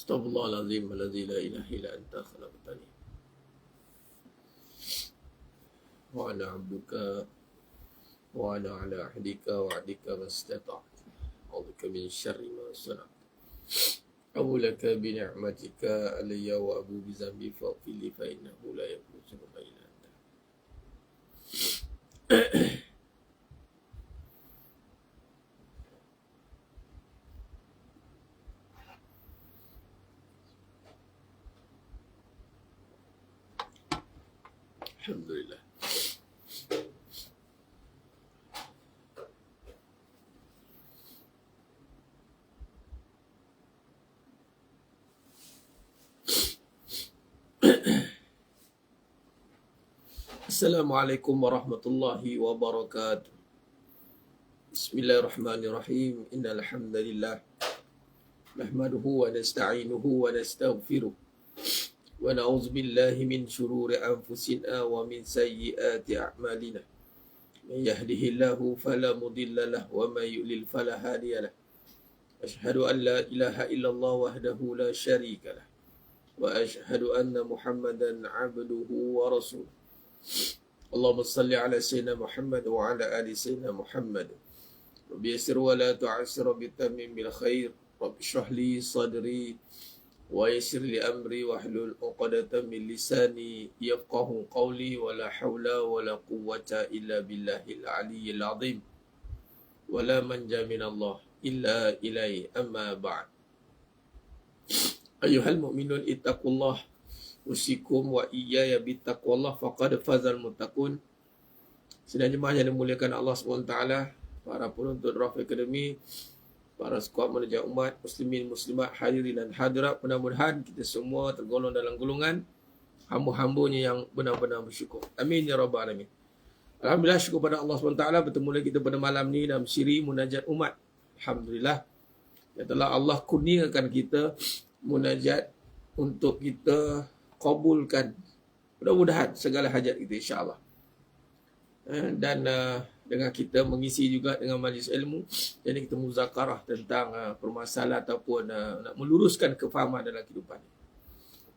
Astaghfirullahaladzim alladzi la ilaha illa anta khalaqtani wa ana 'abduka wa ana 'ala ahdika wa 'adika mastata'tu. A'udzubika min syarri ma sana'tu. Abu laka bi ni'matika alayya wa abu bi zambi faghfir li fa innahu la yaghfiru dzunuba illa anta. Alhamdulillah. Assalamualaikum warahmatullahi wabarakatuh. Bismillahirrahmanirrahim. Innal hamdalillah nahmaduhu wa nasta'inuhu wa nastaghfiruh wa na'udzu billahi min shururi anfusina wa min sayyiati a'malina. Man yahdihillahu fala mudilla lahu wa man yudlil fala hadiya lahu. Asyhadu an la ilaha illallah wahdahu la syarika lahu wa asyhadu anna Muhammadan 'abduhu wa rasuluh. Allahumma salli ala sayyidina Muhammad wa ala ali sayyidina Muhammad. Rabbi yassir wa la tu'assir bi tamim bil khair. Rabbi shrah li sadri wa yassir li amri wa hlul 'uqdatam min lisani yafqahu qawli wa la hawla wa la quwwata illa billahil aliyyil azim. Wa la manja min Allah illa ilaihi amma ba'd. Ayyuhal mu'minun ittaqullah usikum wa iyaya bittaqwallah faqad fazal muttaqun. Sidang jemaah yang dimuliakan Allah SWT, para penuntut Rauf Academy, para skuad manajer umat, muslimin, muslimat, hadirin dan hadirat, mudah-mudahan kita semua tergolong dalam golongan hamba-hambanya yang benar-benar bersyukur. Amin ya rabbal alamin. Alhamdulillah, syukur pada Allah SWT bertemu lagi kita pada malam ni dalam siri munajat umat. Alhamdulillah, ya telah Allah kurniakan kita munajat untuk kita kabulkan mudah-mudahan segala hajat kita insya-Allah. Dan dengan kita mengisi juga dengan majlis ilmu, jadi kita muzakarah tentang permasalahan ataupun nak meluruskan kefahaman dalam kehidupan.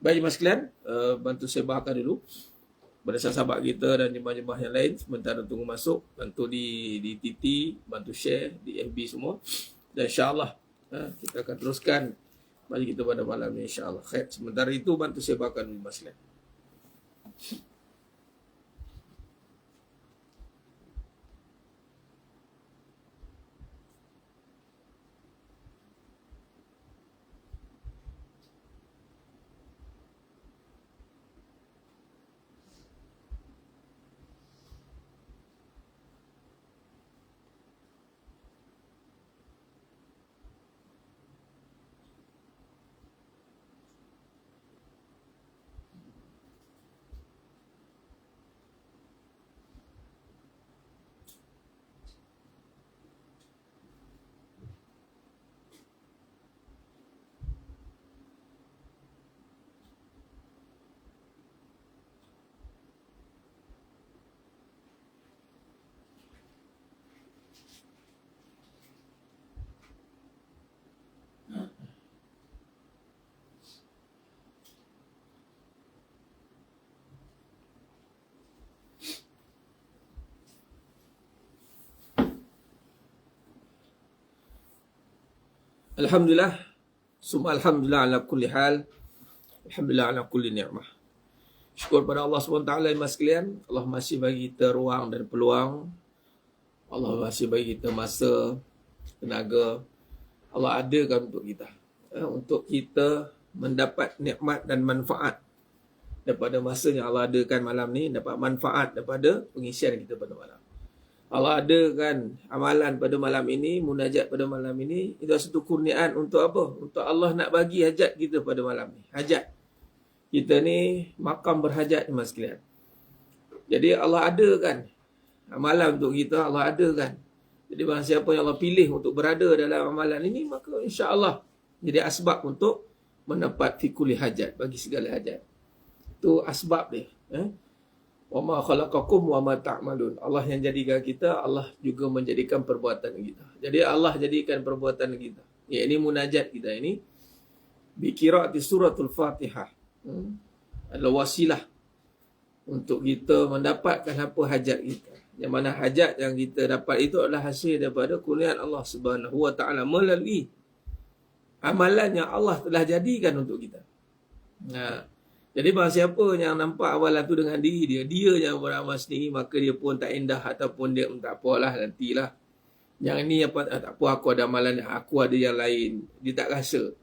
Baik jemaah sekalian, bantu sebarkan dulu pada sahabat kita dan jemaah-jemaah yang lain sementara tunggu masuk, bantu di TT, bantu share di FB semua, dan insya-Allah kita akan teruskan mari kita pada malam ni insya-Allah. Khair. Sementara itu bantu sebarkan dulu masalah. Alhamdulillah, summa alhamdulillah ala kulli hal, alhamdulillah ala kulli ni'mah. Syukur pada Allah SWT mas sekalian. Allah masih bagi kita ruang dan peluang. Allah masih bagi kita masa, tenaga. Allah adakan untuk kita, untuk kita mendapat nikmat dan manfaat daripada masa yang Allah adakan malam ni, dapat manfaat daripada pengisian kita pada malam. Allah adakan amalan pada malam ini, munajat pada malam ini, itu satu kurniaan untuk apa? Untuk Allah nak bagi hajat kita pada malam ni. Hajat kita ni makam berhajat ni mas sekalian. Jadi Allah adakan amalan untuk kita, Allah adakan. Jadi barang siapa yang Allah pilih untuk berada dalam amalan ini, maka insya-Allah jadi asbab untuk mendapat fi kulli hajat, bagi segala hajat. Itu asbab dia. Wa ma khalaqakum wa ma ta'malun. Allah yang jadikan kita, Allah juga menjadikan perbuatan kita. Jadi Allah jadikan perbuatan kita. Ya, ini munajat kita ini. Biqiraati suratul Fatihah. Adalah wasilah untuk kita mendapatkan apa hajat kita. Yang mana hajat yang kita dapat itu adalah hasil daripada kurniaan Allah Subhanahu wa taala melalui amalan yang Allah telah jadikan untuk kita. Jadi barang siapa yang nampak amalan tu dengan diri dia yang beramal sendiri, maka dia pun tak indah ataupun dia tak apalah, nantilah. Yang ini tak apa, aku ada amalan, aku ada yang lain. Dia tak rasa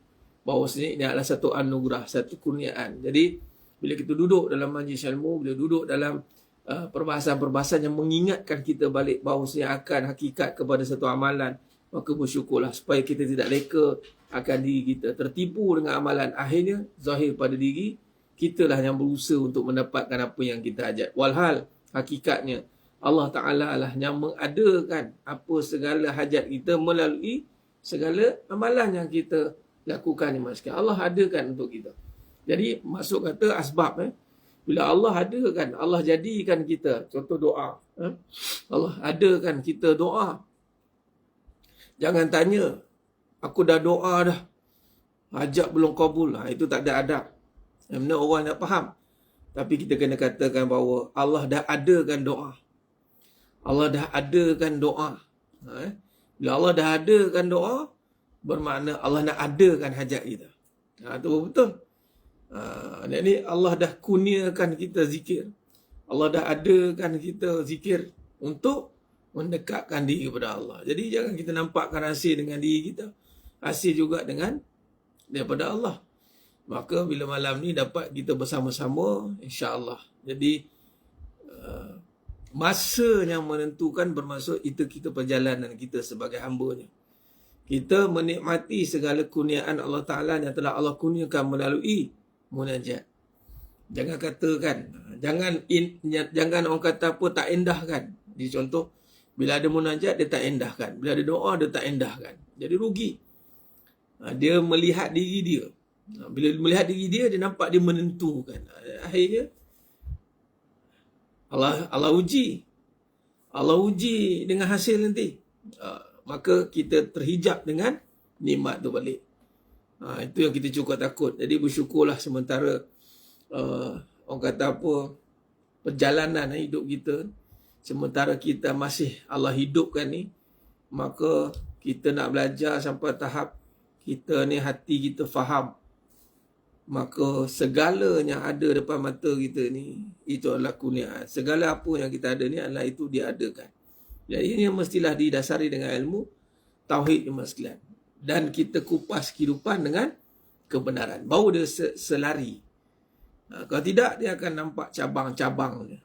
bahawa ini adalah satu anugerah, satu kurniaan. Jadi bila kita duduk dalam majlis ilmu, bila duduk dalam perbahasan-perbahasan yang mengingatkan kita balik bahawasanya akan hakikat kepada satu amalan, maka bersyukurlah supaya kita tidak leka akan diri kita, tertipu dengan amalan. Akhirnya zahir pada diri kitalah yang berusaha untuk mendapatkan apa yang kita hajat. Walhal hakikatnya Allah Ta'ala lah yang mengadakan apa segala hajat kita melalui segala amalan yang kita lakukan. Allah adakan untuk kita. Jadi maksud kata asbab, bila Allah adakan, Allah jadikan kita, contoh doa, Allah adakan kita doa. Jangan tanya, aku dah doa dah, hajat belum kabul. Itu tak ada adab. Yang mana orang nak faham. Tapi kita kena katakan bahawa Allah dah adakan doa. Allah dah adakan doa. Bila Allah dah adakan doa, bermakna Allah nak adakan hajat kita. Itu betul. Jadi Allah dah kurniakan kita zikir. Allah dah adakan kita zikir untuk mendekatkan diri kepada Allah. Jadi jangan kita nampakkan hasil dengan diri kita, hasil juga dengan daripada Allah. Maka bila malam ni dapat kita bersama-sama, insya-Allah. Jadi masa yang menentukan bermaksud itu kita perjalanan kita sebagai hamba-Nya. Kita menikmati segala kurniaan Allah Ta'ala yang telah Allah kurniakan melalui munajat. Jangan katakan, jangan orang kata apa tak endahkan. Jadi contoh, bila ada munajat dia tak endahkan, bila ada doa dia tak endahkan. Jadi rugi. Dia melihat diri dia. Bila melihat diri dia, dia nampak dia menentukan. Akhirnya Allah uji. Allah uji dengan hasil nanti. Maka kita terhijab dengan nikmat tu balik. Itu yang kita cukup takut. Jadi bersyukurlah sementara orang kata apa, perjalanan hidup kita, sementara kita masih Allah hidupkan ni, maka kita nak belajar sampai tahap kita ni hati kita faham. Maka segala yang ada depan mata kita ni, itu adalah kurniaan. Segala apa yang kita ada ni adalah itu diadakan. Jadi ini mestilah didasari dengan ilmu tauhid sekalian. Dan kita kupas kehidupan dengan kebenaran. Baru dia selari. Kalau tidak, dia akan nampak cabang-cabang.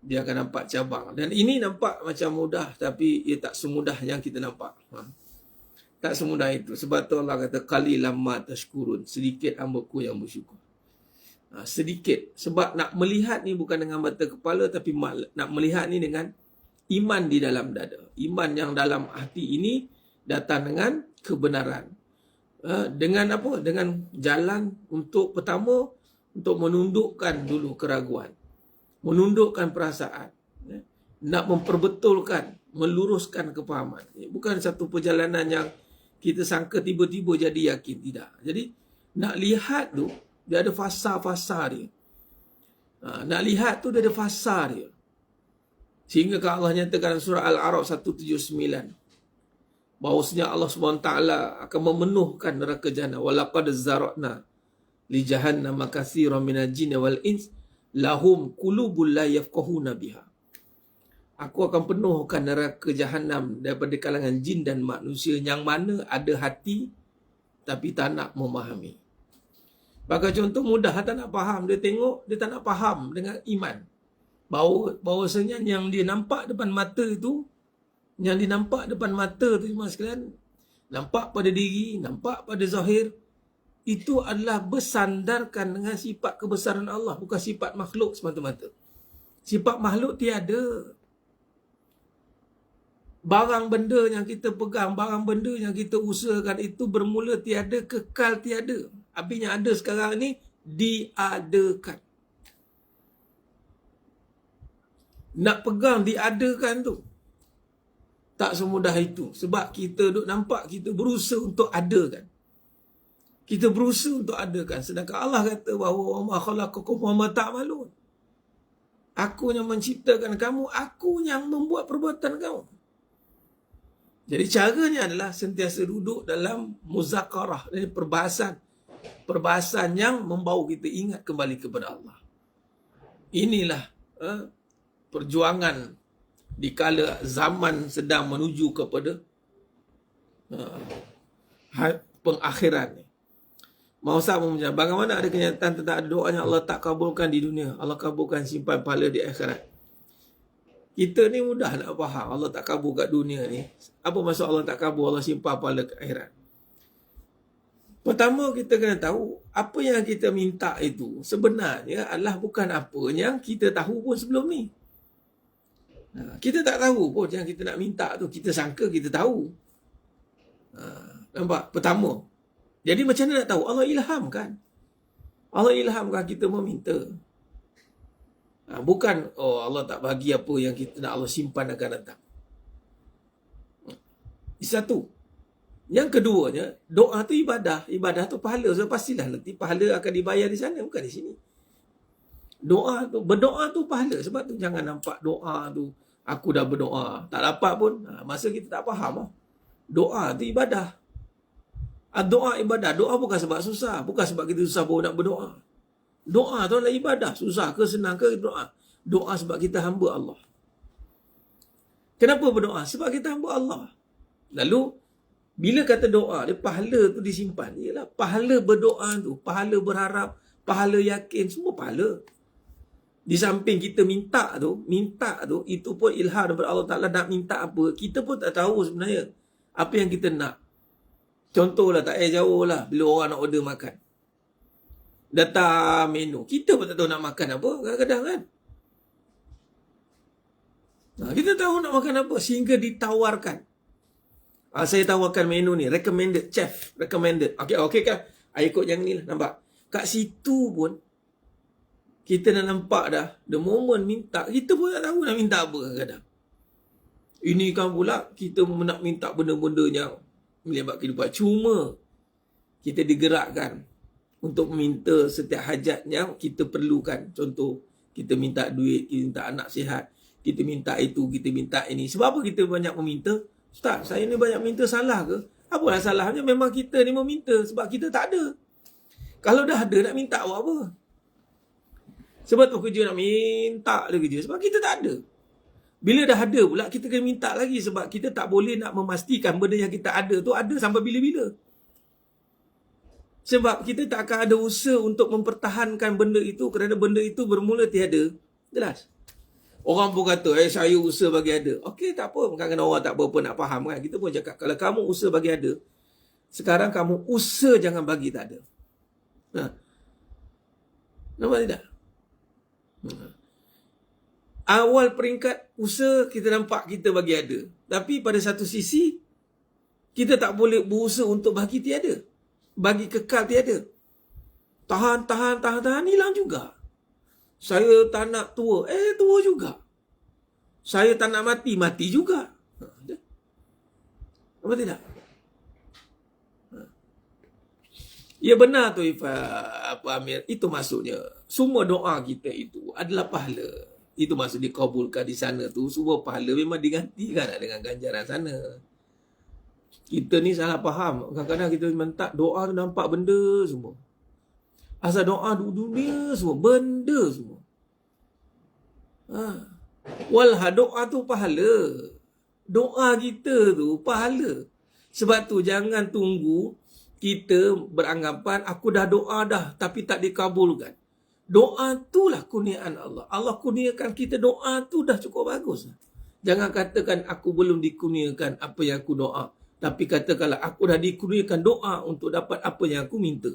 Dia akan nampak cabang. Dan ini nampak macam mudah, tapi ia tak semudah yang kita nampak. Tak semudah itu. Sebab tu Allah kata, qalilan ma tashkurun. Sedikit hamba-Ku yang bersyukur. Sedikit. Sebab nak melihat ni bukan dengan mata kepala, tapi nak melihat ni dengan iman di dalam dada. Iman yang dalam hati ini datang dengan kebenaran. Dengan apa? Dengan jalan untuk pertama, untuk menundukkan dulu keraguan. Menundukkan perasaan. Nak memperbetulkan, meluruskan kefahaman. Bukan satu perjalanan yang kita sangka tiba-tiba jadi yakin. Tidak. Jadi, nak lihat tu, dia ada fasa-fasa dia. Nak lihat tu, dia ada fasa dia. Sehingga Allah nyatakan dalam surah Al-A'raf 179. Bahawasanya Allah SWT akan memenuhkan neraka jahannam. Walaqad zara'na li jahannama katsiran minal jinni wal ins lahum qulubun la yafqahuna biha. Aku akan penuhkan neraka jahanam daripada kalangan jin dan manusia yang mana ada hati tapi tak nak memahami. Bagi contoh mudah, tak nak faham. Dia tengok, dia tak nak faham dengan iman. Bahawasanya yang dia nampak depan mata itu, yang dinampak depan mata tu semua sekalian, nampak pada diri, nampak pada zahir, itu adalah bersandarkan dengan sifat kebesaran Allah, bukan sifat makhluk semata-mata. Sifat makhluk tiada. Barang benda yang kita pegang, barang benda yang kita usahakan itu bermula tiada, kekal tiada. Apa yang ada sekarang ni diadakan. Nak pegang diadakan tu tak semudah itu. Sebab kita duk nampak kita berusaha untuk adakan. Kita berusaha untuk adakan. Sedangkan Allah kata bahawa wa ma khalaqakum wa ma ta'malun. Aku yang menciptakan kamu, aku yang membuat perbuatan kamu. Jadi caranya adalah sentiasa duduk dalam muzakarah, dari perbahasan. Perbahasan yang membawa kita ingat kembali kepada Allah. Inilah perjuangan di kala zaman sedang menuju kepada pengakhiran ni. Mau sama macam bagaimana ada kenyataan tentang ada doa yang Allah tak kabulkan di dunia, Allah kabulkan simpan pahala di akhirat. Kita ni mudah nak faham Allah tak kabul kat dunia ni. Apa maksud Allah tak kabul, Allah simpan pahala ke akhirat? Pertama kita kena tahu apa yang kita minta itu sebenarnya adalah bukan apa yang kita tahu pun sebelum ni. Kita tak tahu pun yang kita nak minta tu, kita sangka kita tahu. Nampak? Pertama. Jadi macam mana nak tahu? Allah ilhamkan. Allah ilhamkan kita meminta. Bukan, Allah tak bagi apa yang kita nak, Allah simpan akan datang. Satu. Yang keduanya, doa tu ibadah. Ibadah tu pahala. So pastilah nanti pahala akan dibayar di sana, bukan di sini. Doa tu, berdoa tu pahala. Sebab tu jangan nampak doa tu, aku dah berdoa, tak dapat pun. Masa kita tak faham. Doa tu ibadah. Doa ibadah. Doa bukan sebab susah. Bukan sebab kita susah baru nak berdoa. Doa tu adalah ibadah. Susah ke senang ke doa. Doa sebab kita hamba Allah. Kenapa berdoa? Sebab kita hamba Allah. Lalu, bila kata doa, dia pahala tu disimpan. Ialah pahala berdoa tu, pahala berharap, pahala yakin, semua pahala. Di samping kita minta tu, itu pun ilham daripada Allah Ta'ala nak minta apa. Kita pun tak tahu sebenarnya apa yang kita nak. Contohlah, tak payah jauh lah, bila orang nak order makan. Datang menu. Kita pun tak tahu nak makan apa kadang-kadang kan. Kita tahu nak makan apa sehingga ditawarkan. Saya tawarkan menu ni, recommended, chef, recommended. Okey kan? Ikut yang ni lah, nampak? Kat situ pun, kita dah nampak dah, the moment minta, kita pun tak tahu nak minta apa kadang-kadang. Ini kan pula, kita nak minta benda-benda yang melibatkan kehidupan. Cuma, kita digerakkan untuk meminta setiap hajat yang kita perlukan. Contoh, kita minta duit, kita minta anak sihat, kita minta itu, kita minta ini. Sebab apa kita banyak meminta? Ustaz, saya ni banyak minta, salah ke? Apalah salahnya? Memang kita ni meminta sebab kita tak ada. Kalau dah ada, nak minta buat apa? Sebab tu kerja nak minta dia kerja. Sebab kita tak ada. Bila dah ada pula, kita kena minta lagi. Sebab kita tak boleh nak memastikan benda yang kita ada tu ada sampai bila-bila. Sebab kita tak akan ada usaha untuk mempertahankan benda itu kerana benda itu bermula tiada. Jelas? Orang pun kata, saya usaha bagi ada. Okey, tak apa. Kadang-kadang orang tak berapa nak faham kan. Kita pun cakap, kalau kamu usaha bagi ada, sekarang kamu usaha jangan bagi tak ada. Nampak tidak? Awal peringkat usaha kita nampak kita bagi ada. Tapi pada satu sisi, kita tak boleh berusaha untuk bagi tiada. Bagi kekal tiada. Tahan, hilang juga. Saya tak nak tua. Tua juga. Saya tak nak mati juga. Apa tidak? Ya benar tu Amir. Itu maksudnya. Semua doa kita itu adalah pahala. Itu maksud dikabulkan di sana tu. Semua pahala memang digantikan dengan ganjaran sana. Kita ni salah faham. Kadang-kadang kita minta doa tu nampak benda semua. Asal doa dunia semua. Benda semua. Walha doa tu pahala. Doa kita tu pahala. Sebab tu jangan tunggu kita beranggapan aku dah doa dah tapi tak dikabulkan. Doa tu lah kurniaan Allah. Allah kurniakan kita doa tu dah cukup bagus. Jangan katakan aku belum dikurniakan apa yang aku doa. Tapi katakanlah aku dah dikurniakan doa untuk dapat apa yang aku minta.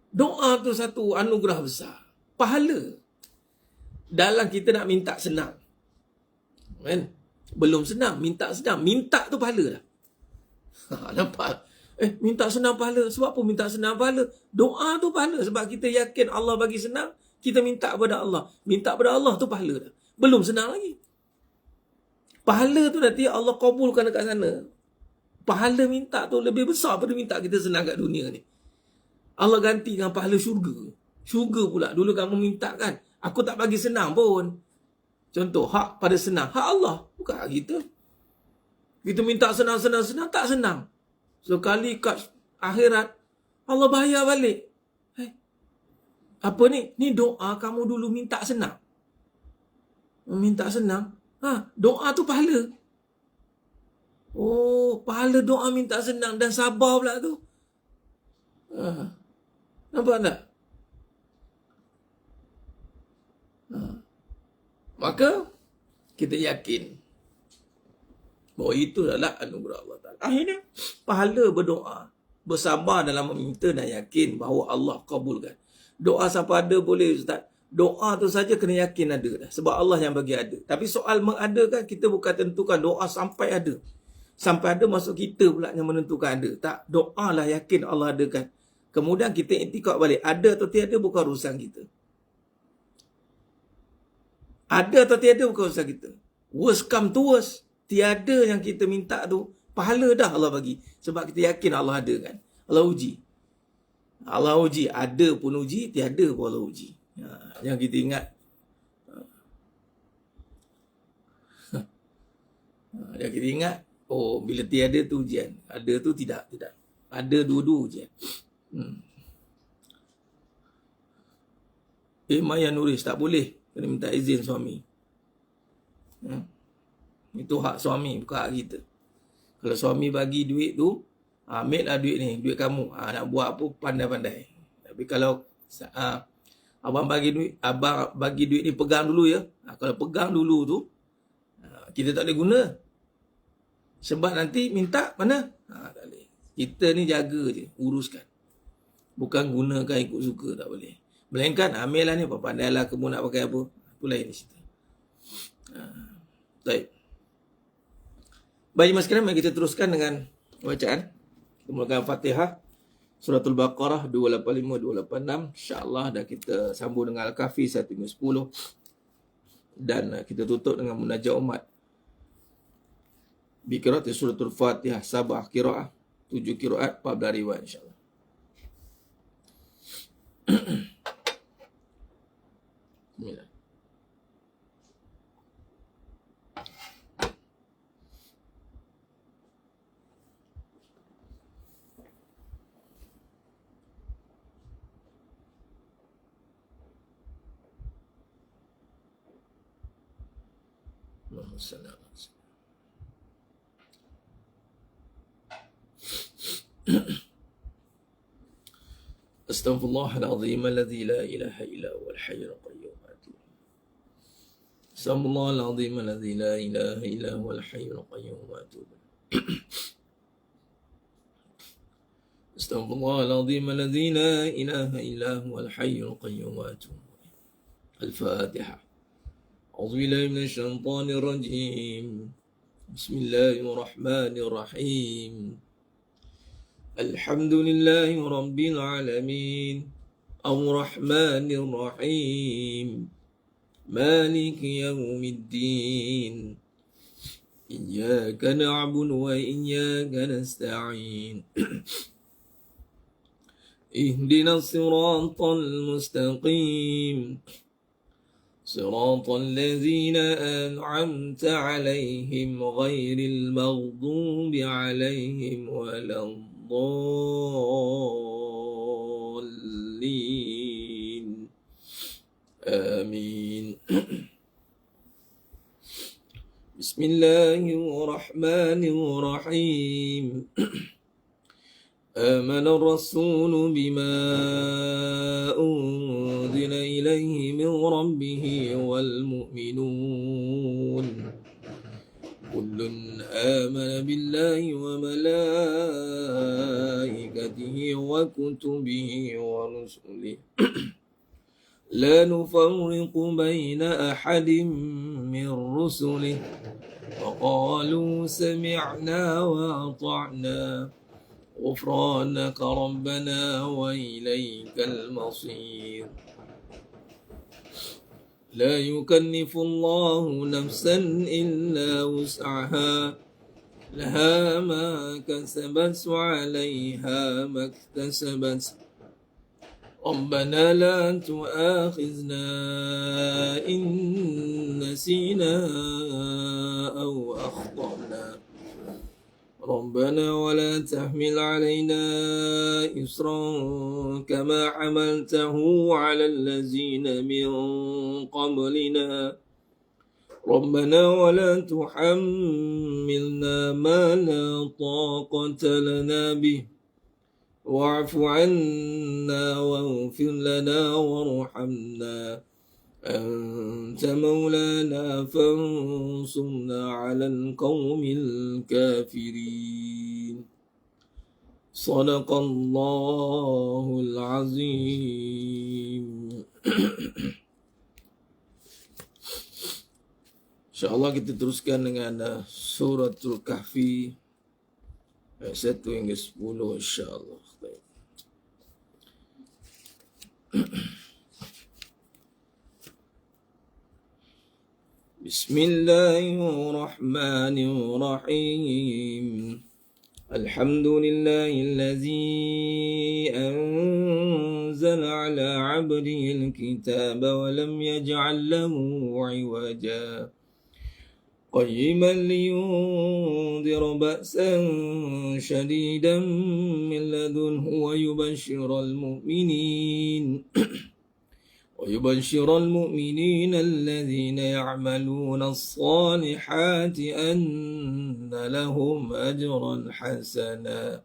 Doa tu satu anugerah besar. Pahala. Dalam kita nak minta senang. Kan? Belum senang, minta senang. Minta tu pahala lah. Nampak? Minta senang pahala. Sebab apa minta senang pahala? Doa tu pahala. Sebab kita yakin Allah bagi senang, kita minta kepada Allah. Minta kepada Allah tu pahala dah. Belum senang lagi. Pahala tu nanti Allah kabulkan dekat sana. pahala minta tu lebih besar daripada minta kita senang kat dunia ni. Allah ganti dengan pahala syurga. Syurga pula. Dulu kamu minta kan, aku tak bagi senang pun. Contoh, hak pada senang. Hak Allah, bukan hak kita. Kita minta senang, tak senang. Sekali kat akhirat, Allah bayar balik. Apa ni? Ni doa kamu dulu minta senang. Minta senang. Doa tu pahala. Oh, pahala doa minta senang dan sabar pula tu. Nampak tak? Maka kita yakin bahawa itu adalah anugerah Allah Ta'ala. Akhirnya, pahala berdoa, bersabar dalam meminta dan yakin bahawa Allah kabulkan. Doa siapa ada boleh, Ustaz. Doa tu saja kena yakin ada dah. Sebab Allah yang bagi ada. Tapi soal mengadakan, kita bukan tentukan doa sampai ada. Sampai ada maksud kita pula yang menentukan ada. Tak, doa lah yakin Allah adakan. Kemudian kita iktikad balik. Ada atau tiada bukan urusan kita. Ada atau tiada bukan urusan kita. Worst come to worst. Tiada yang kita minta tu, pahala dah Allah bagi. Sebab kita yakin Allah ada kan. Allah uji. Allah uji. Ada pun uji, tiada pun Allah uji. Yang kita ingat. Yang kita ingat, oh bila tiada tu ujian. Ada tu tidak. Ada dua-dua ujian. Maya Nuris, tak boleh. Kena minta izin suami. Itu hak suami, bukan hak kita. Kalau suami bagi duit tu, ambil lah duit ni, duit kamu. Nak buat apa, pandai-pandai. Tapi kalau abang bagi duit ni, pegang dulu ya. Kalau pegang dulu tu, kita tak boleh guna. Sebab nanti minta, mana? Tak boleh. Kita ni jaga je, uruskan. Bukan gunakan ikut suka, tak boleh. Melainkan, ambil lah ni, pandailah kamu nak pakai apa. Itu lain di situ. Baik. Baik, mas sekalian, mari kita teruskan dengan bacaan. Kita mulakan Fatihah, Suratul Baqarah 285-286. InsyaAllah dah kita sambung dengan Al-Kahfi 1-10. Dan kita tutup dengan Munajat Umat. Bikirat Suratul Fatihah, Sabah Qiraah, 7 Qiraat, 14 riwayat insyaAllah. Bismillah. Astaghfirullahalazim alladzi la ilaha illa huwal hayyul qayyum. Astaghfirullahalazim alladzi la ilaha illa huwal hayyul qayyum. Astaghfirullahalazim alladzi la ilaha illa huwal hayyul qayyum. Al-Fatihah. أعوذ بالله من الشيطان الرجيم. بسم الله الرحمن الرحيم. الحمد لله رب العالمين الرحمن الرحيم مالك يوم الدين إياك نعبد وإياك نستعين اهدنا الصراط المستقيم صراط الذين أنعمت عليهم غير المغضوب عليهم ولا الضالين آمين. بسم الله الرحمن الرحيم. آمن الرسول بما أنزل إليه من ربه والمؤمنون كل آمن بالله وملائكته وكتبه ورسله لا نفرق بين أحد من رسله وقالوا سمعنا وأطعنا غفرانك ربنا وإليك المصير. لا يكلف الله نفسا إلا وسعها لها ما كسبت وعليها ما اكتسبت ربنا لا تؤاخذنا إن نسينا أو أخطأنا ربنا ولا تحمل علينا إصرا كما حملته على الذين من قبلنا ربنا ولا تحملنا ما لا طاقة لنا به واعف عنا واغفر لنا وارحمنا أنت مولانا فانصرنا على القوم الكافرين صدق الله العظيم. InsyaAllah kita teruskan dengan suratul kahfi ayat 1 hingga 10 insyaAllah. Bismillahirrahmanirrahim. Alhamdulillah alladzi anzala ala 'abdihi al-kitaba wa lam yaj'al lahu 'iwaja قيما لينذر بأسا شديدا من لدنه ويبشر المؤمنين الذين يعملون الصالحات أن لهم أجرا حسنا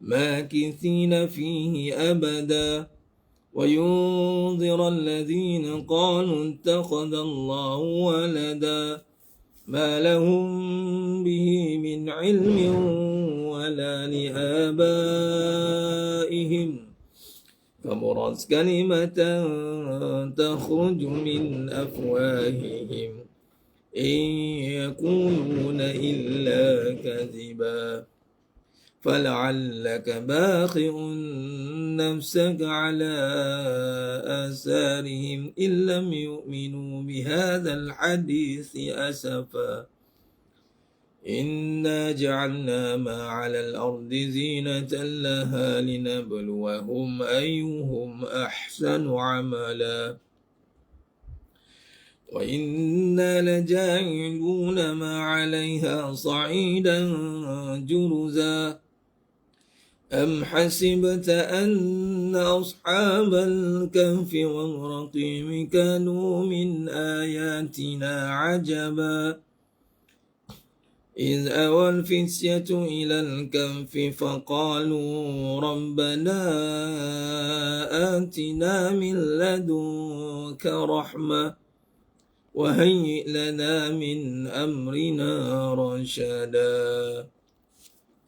ماكثين فيه أبدا وينذر الذين قالوا اتخذ الله ولدا ما لهم به من علم ولا لآبائهم كبرت كلمة تخرج من أفواههم إن يقولون إلا كذبا فلعلك باخع نفسك على آثارهم إن لم يؤمنوا بهذا الحديث أسفا إنا جعلنا ما على الأرض زينة لها لنبلوهم أيهم أحسن عملا وإنا لجاعلون ما عليها صعيدا جرزا أم حسبت أن أصحاب الكهف والرقيم كانوا من آياتنا عجبا إذ أوى الفتية إلى الكهف فقالوا ربنا آتنا من لدنك رحمة وهيئ لنا من أمرنا رشدا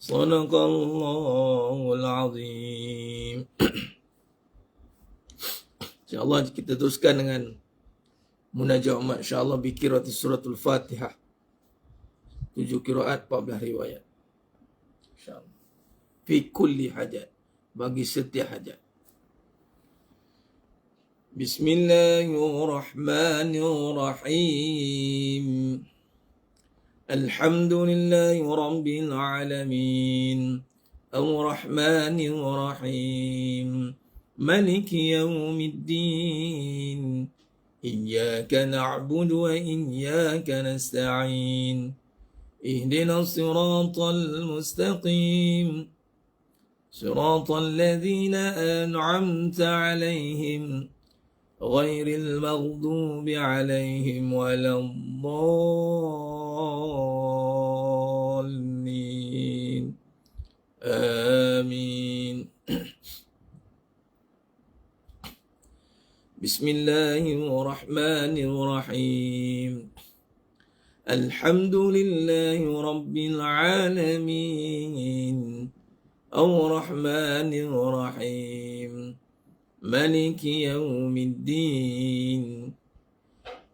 صدق الله العظيم. InsyaAllah kita teruskan dengan munajat umat insyaAllah bi qiraati suratul Fatihah 7 qiraat 14 riwayat insyaAllah fi kulli hajat bagi setiap hajat. Bismillahirrahmanirrahim. Alhamdulillahi rabbil alamin. Ar-Rahmanir Rahim. Maliki yaumiddin. Iyyaka na'budu wa iyyaka nasta'in. Ihdinas siratal mustaqim. Siratal ladzina an'amta 'alaihim غير المغضوب عليهم ولا الضالين آمين. بسم الله الرحمن الرحيم. الحمد لله رب العالمين الرحمن الرحيم مالك يوم الدين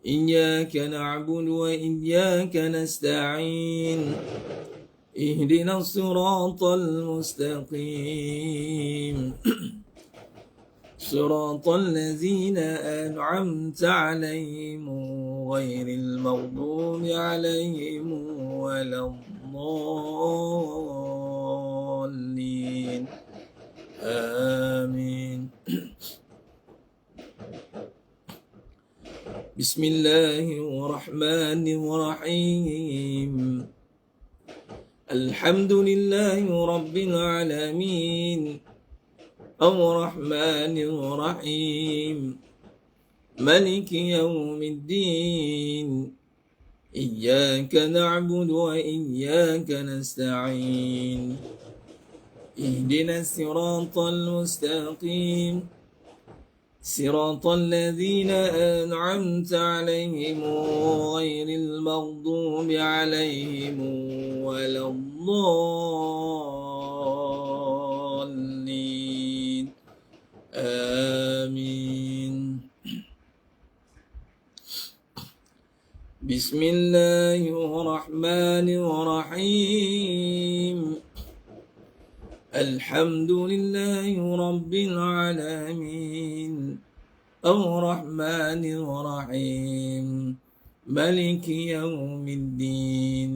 إياك نعبد وإياك نستعين اهدنا الصراط المستقيم صراط الذين أنعمت عليهم غير المغضوب عليهم ولا الضالين الضالين آمين. بسم الله الرحمن الرحيم الحمد لله رب العالمين الرحمن الرحيم ملك يوم الدين إياك نعبد وإياك نستعين اهدنا الصراط المستقيم صراط الذين أنعمت عليهم غير المغضوب عليهم ولا الضالين آمين. بسم الله الرحمن الرحيم الحمد لله رب العالمين الرحمن الرحيم ملك يوم الدين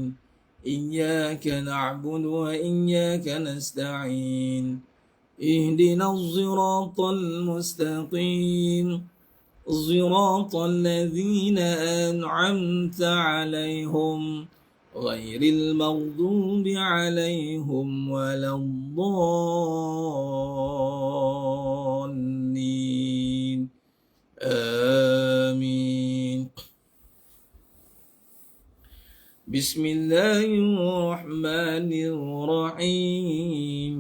إياك نعبد وإياك نستعين اهدنا الصراط المستقيم صراط الذين أنعمت عليهم غير المغضوب عليهم ولا الضالين آمين. بسم الله الرحمن الرحيم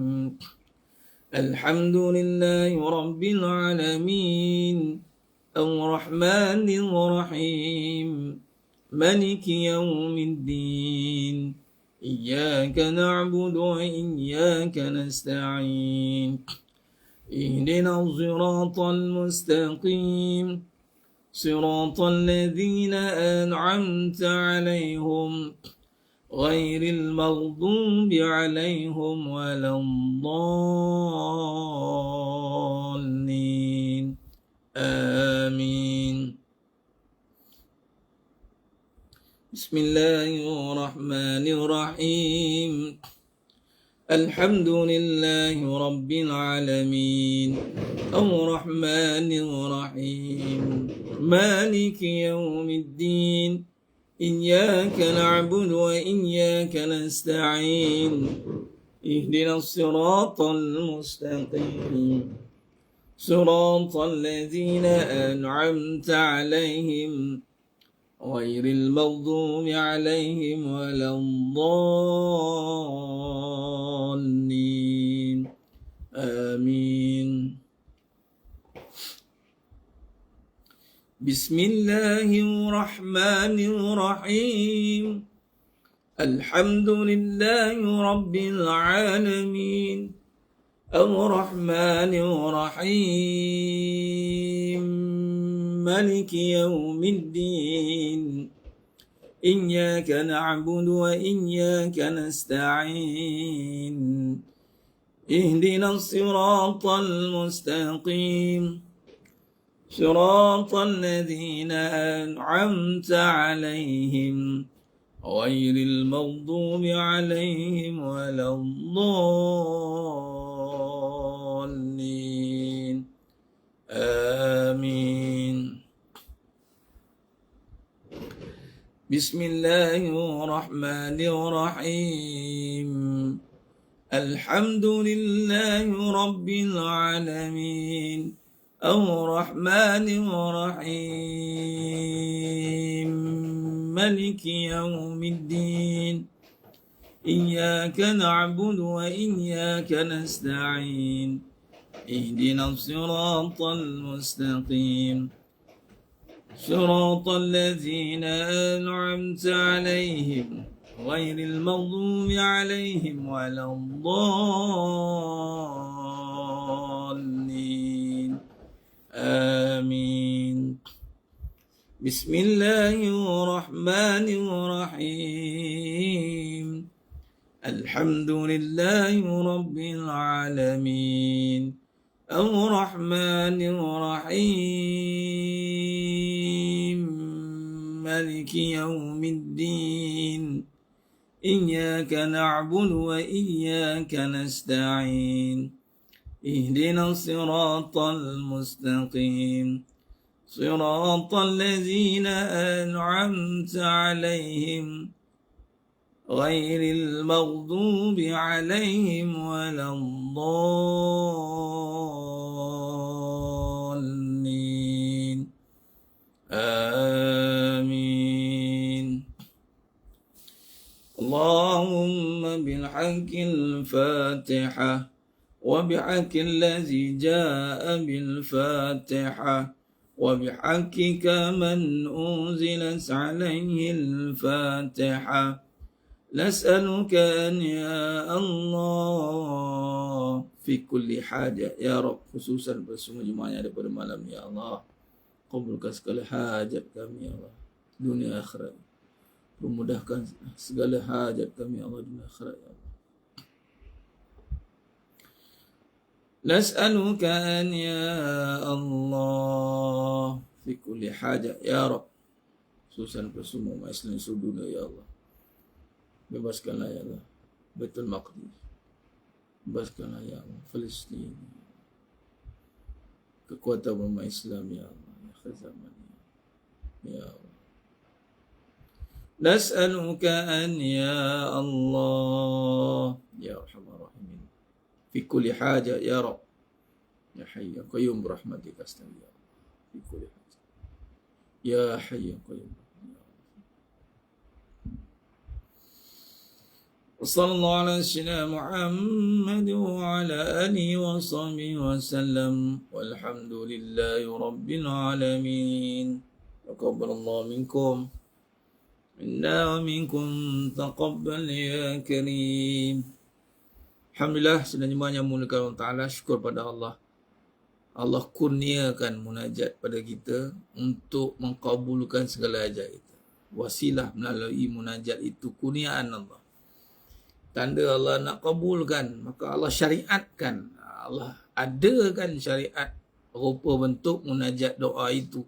الحمد لله رب العالمين الرحمن الرحيم ملك يوم الدين إياك نعبد وإياك نستعين اهدنا الصراط المستقيم صراط الذين أنعمت عليهم غير المغضوب عليهم ولا الضالين آمين. بسم الله الرحمن الرحيم الحمد لله رب العالمين الرحمن الرحيم مالك يوم الدين إياك نعبد وإياك نستعين اهدنا الصراط المستقيم صراط الذين أنعمت عليهم غير المغضوب عليهم ولا الضالين آمين. بسم الله الرحمن الرحيم الحمد لله رب العالمين الرحمن الرحيم ملك يوم الدين إياك نعبد وإياك نستعين اهدنا الصراط المستقيم صراط الذين أنعمت عليهم غير المغضوب عليهم ولا الضالين آمين. بسم الله الرحمن الرحيم الحمد لله رب العالمين الرحمن الرحيم ملك يوم الدين إياك نعبد وإياك نستعين اهدنا الصراط المستقيم صراط الذين أنعمت عليهم غير المغضوب عليهم ولا الضالين آمين. بسم الله الرحمن الرحيم الحمد لله رب العالمين الرحمن الرحيم مالك يوم الدين إياك نعبد وإياك نستعين اهدنا الصراط المستقيم صراط الذين أنعمت عليهم غير المغضوب عليهم ولا الضالين آمين اللهم بالحق الفاتحة وبحق الذي جاء بالفاتحة وبحقك من أنزلت عليه الفاتحة نسألك أن يا الله في كل حاجة يا رب khususan bersama jemaahnya daripada malam ya Allah kabulkan segala hajat kami ya Allah dunia akhirat memudahkan segala hajat kami ya Allah dunia akhirat ya Allah نسألك أن يا الله في كل حاجة يا رب khususan bersama umat Islam seluruh dunia ya Allah bebaskanlah ya Allah Baitul Maqdis bebaskanlah ya Allah Palestin kekuatan umat Islam ya Allah ya akhir zaman ya Allah نسألك أن يا الله يا أرحم الراحمين في كل حاجة يا رب يا حي يا قيوم برحمتك أستغيث يا الله في كل حاجة يا حي يا قيوم وصلى الله على سيدنا محمد وعلى آله وصحبه وسلم والحمد لله رب العالمين تقبل الله منكم منا ومنكم تقبل يا كريم. Alhamdulillah, sedang jemaah yang muliakan Allah Ta'ala, syukur pada Allah. Allah kurniakan munajat pada kita untuk mengkabulkan segala hajat kita. Wasilah melalui munajat itu kurniaan Allah. Tanda Allah nak kabulkan, maka Allah syariatkan. Allah adakan syariat rupa bentuk munajat doa itu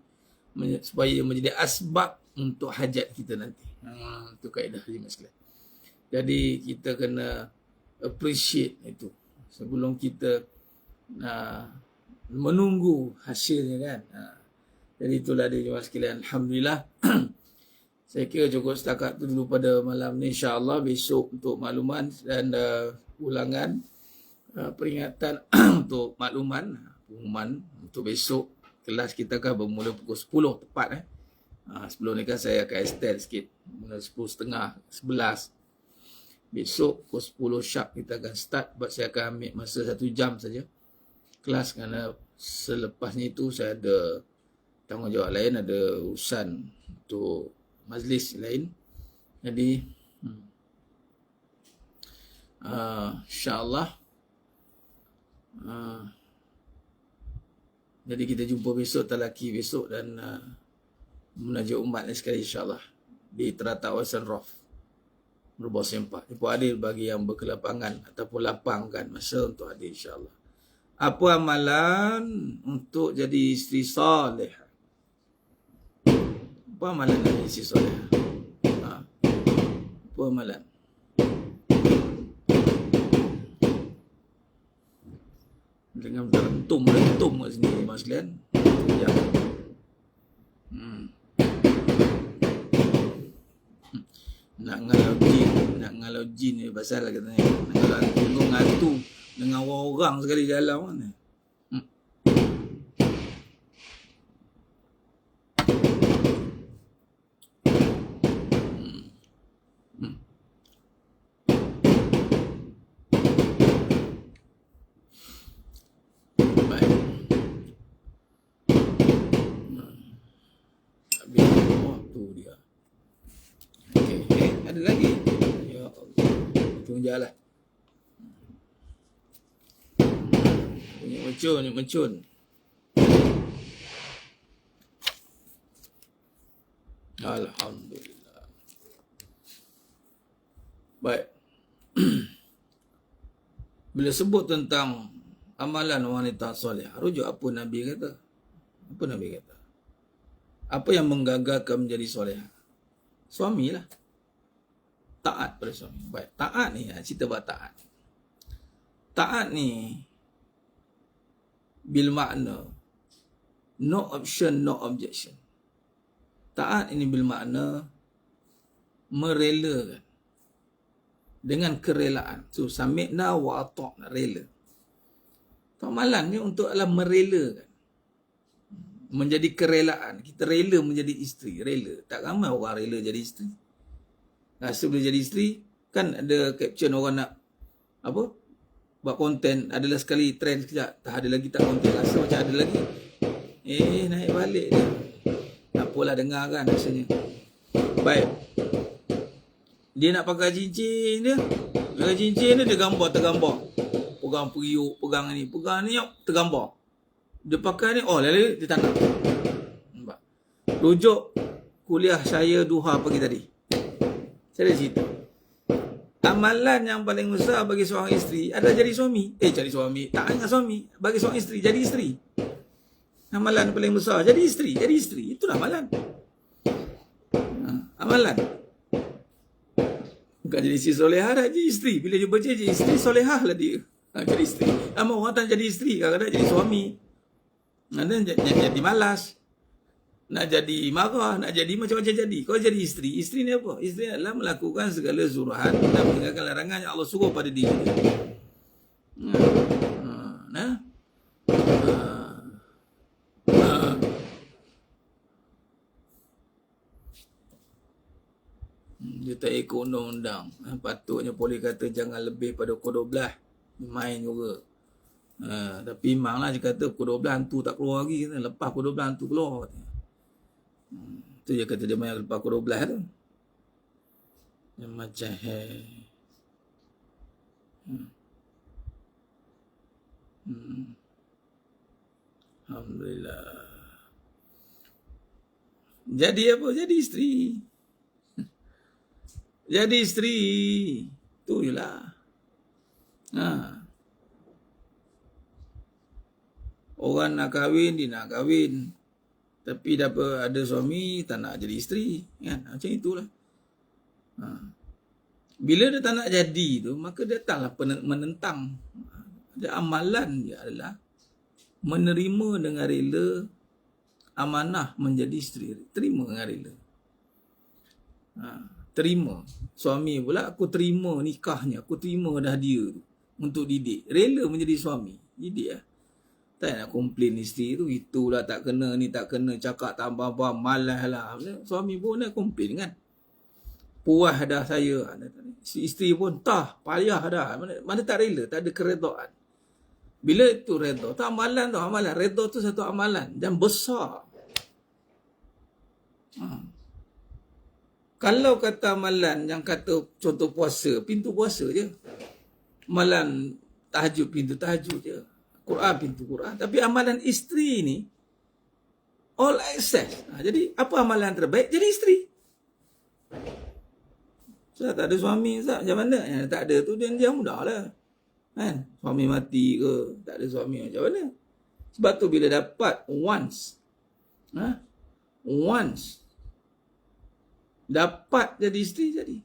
supaya menjadi asbab untuk hajat kita nanti. Itu kaedah lima sekalian. Jadi kita kena appreciate itu sebelum kita menunggu hasilnya kan. Jadi itulah dia jemaah sekalian. Alhamdulillah. Saya kira cukup setakat itu dulu pada malam ni. InsyaAllah besok untuk makluman dan ulangan peringatan untuk makluman pengumuman untuk besok. Kelas kita kan bermula pukul 10 tepat. Sebelum ni kan saya akan extend sikit. Mula 10.30, 11. Besok pukul 10 sharp kita akan start. Sebab saya akan ambil masa 1 jam saja kelas, kerana selepasnya itu saya ada tanggungjawab lain, ada urusan untuk majlis lain. Jadi insyaAllah jadi kita jumpa besok, talaki besok, dan munajat umat sekali insyaAllah di Teratak Wasan Rof Merbau Sempak. Itu adil bagi yang berkelapangan ataupun lapangkan masa untuk hadir insyaAllah. Apa amalan untuk jadi isteri soleh? Apa amalan jadi isteri soleh? Apa amalan? Dengan rentum kat sini mas sekalian. Ya. Nak ngalau jin ni pasal katanya. Nak ngalau hantu dengan orang sekali dalam mana. Ada lagi. Ya Allah. Tunggu jalan. Ini mencun. Alhamdulillah. Baik. Bila sebut tentang amalan wanita soleh, rujuk apa Nabi kata? Apa Nabi kata? Apa yang menggagalkan menjadi soleh? Suamilah. taat pada suami. Baik, taat ni, cerita buat taat. Taat ni bil makna no option, no objection. Taat ini bil makna merelakan dengan kerelaan. So, sami'na wa ata'na, rela. Amalan ni untuk adalah merelakan. Menjadi kerelaan. Kita rela menjadi isteri. Rela. Tak ramai orang rela jadi isteri. Rasa boleh jadi isteri. Kan ada caption orang nak apa? Buat konten. Adalah sekali trend sekejap. Tak ada lagi tak konten. Rasa macam ada lagi. Naik balik dia. Tak apalah dengar kan rasanya. Baik. Dia nak pakai cincin dia. Pakai cincin dia gambar tergambar. Pegang periuk, pegang ni, tergambar. Dia pakai ni, lalu dia tak nak. Nampak? Rujuk kuliah saya duha pagi tadi. Saya dah cerita. Amalan yang paling besar bagi seorang isteri adalah jadi suami. Cari suami. Tak hanya suami. Bagi seorang isteri, jadi isteri. Amalan paling besar, jadi isteri. Jadi isteri. Itulah amalan. Amalan. Bukan jadi isteri solehah dah, jadi isteri. Bila jumpa jadi isteri solehah lah dia. Jadi isteri. Orang tak jadi isteri, kadang-kadang jadi suami. Kadang jadi malas. Nak jadi marah, nak jadi macam-macam jadi. Kalau jadi isteri, isteri ni apa? Isteri adalah melakukan segala suruhan dan meninggalkan larangan yang Allah suruh pada diri dia. Dia tak ikut undang-undang. Patutnya polis kata jangan lebih pada pukul 12. Main juga. Tapi memanglah dia kata pukul 12 hantu tak keluar lagi. Lepas pukul 12 hantu keluar. Itu dia kata dia main lepas pukul 12 tu. Yang macam Alhamdulillah. Jadi apa? Jadi isteri. Jadi isteri. Tu je lah. Orang nak kahwin, dia nak kahwin. Tapi dapat ada suami, tak nak jadi isteri. Kan? Macam itulah. Bila dia tak nak jadi tu, maka dia datanglah menentang. Amalan dia adalah menerima dengan rela amanah menjadi isteri. Terima dengan rela. Terima. Suami pula, aku terima nikahnya. Aku terima dah dia tu. Untuk didik. Rela menjadi suami. Didik lah. Tak nak komplain isteri tu. Itulah tak kena, ni tak kena. Cakap tak apa-apa. Malas lah. Suami pun nak komplain kan. Puas dah saya. Isteri pun tak. Payah dah. Mana tak rela. Tak ada keredaan. Bila itu reda. Tak amalan tu. Amalan. Reda tu satu amalan. Dan besar. Kalau kata amalan yang kata contoh puasa, pintu puasa je. Amalan tahajud, pintu tahajud je. Quran, pintu Quran. Tapi amalan isteri ni, all access. Jadi, apa amalan terbaik? Jadi isteri. Ustaz, tak ada suami, Ustaz. Macam mana? Yang tak ada tu, dia mudah lah. Kan? Suami mati ke? Tak ada suami, macam mana? Sebab tu bila dapat once, dapat jadi isteri, jadi.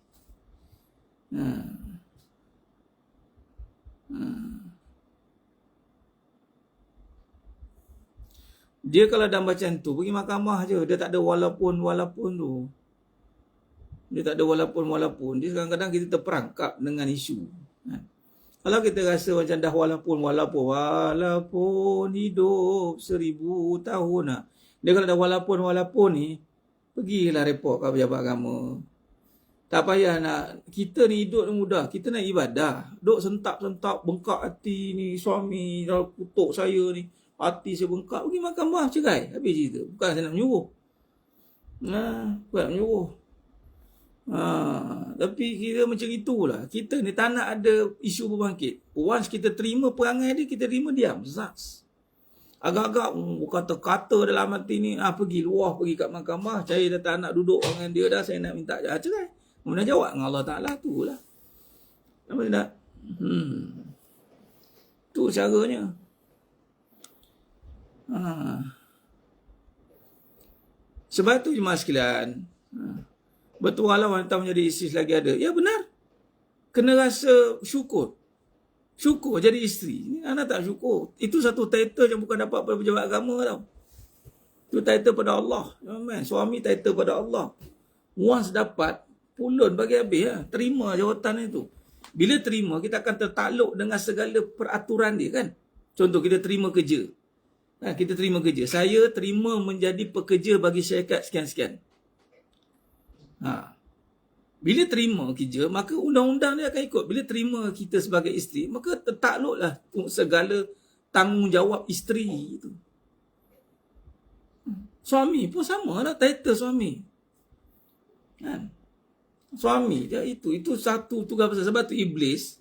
Dia kalau dah macam tu, pergi mahkamah je. Dia tak ada walaupun tu. Dia tak ada walaupun. Dia kadang-kadang kita terperangkap dengan isu. Kalau kita rasa macam dah walaupun hidup 1000 tahun. Dia kalau dah walaupun ni, pergilah report ke pejabat agama. Tak payah nak. Kita ni hidup ni mudah. Kita nak ibadah. Duk sentak-sentak, bengkak hati ni. Suami dah kutuk saya ni. Hati saya bengkak. Pergi mahkamah cerai. Habis cerita. Bukan saya nak menyuruh. Bukan nak menyuruh. Tapi kira macam itulah. Kita ni tak nak ada isu berbangkit. Once kita terima perangai dia, kita terima diam. Zats. Agak-agak kata-kata dalam hati ni, pergi luar, pergi kat mahkamah, saya dah tak nak duduk dengan dia dah, saya nak minta cerai. Kemudian jawab dengan Allah Ta'ala, tu lah. Apa tak? Tu caranya. Sebab tu jemaah sekalian, bertuahlah wanita menjadi isteri selagi ada. Ya benar. Kena rasa syukur. Syukur jadi isteri. Ini anak tak syukur. Itu satu title yang bukan dapat pada pejabat agama tau. Itu title pada Allah. Suami title pada Allah. Once dapat, pulun bagi habis lah. Terima jawatan itu. Bila terima, kita akan tertakluk dengan segala peraturan dia kan. Contoh kita terima kerja. Kita terima kerja. Saya terima menjadi pekerja bagi syarikat sekian-sekian. Bila terima kerja, maka undang-undang dia akan ikut. Bila terima kita sebagai isteri, maka tertakluklah segala tanggungjawab isteri itu. Suami pun sama lah, title suami. Kan? Suami dia itu satu tugas besar. Sebab tu iblis,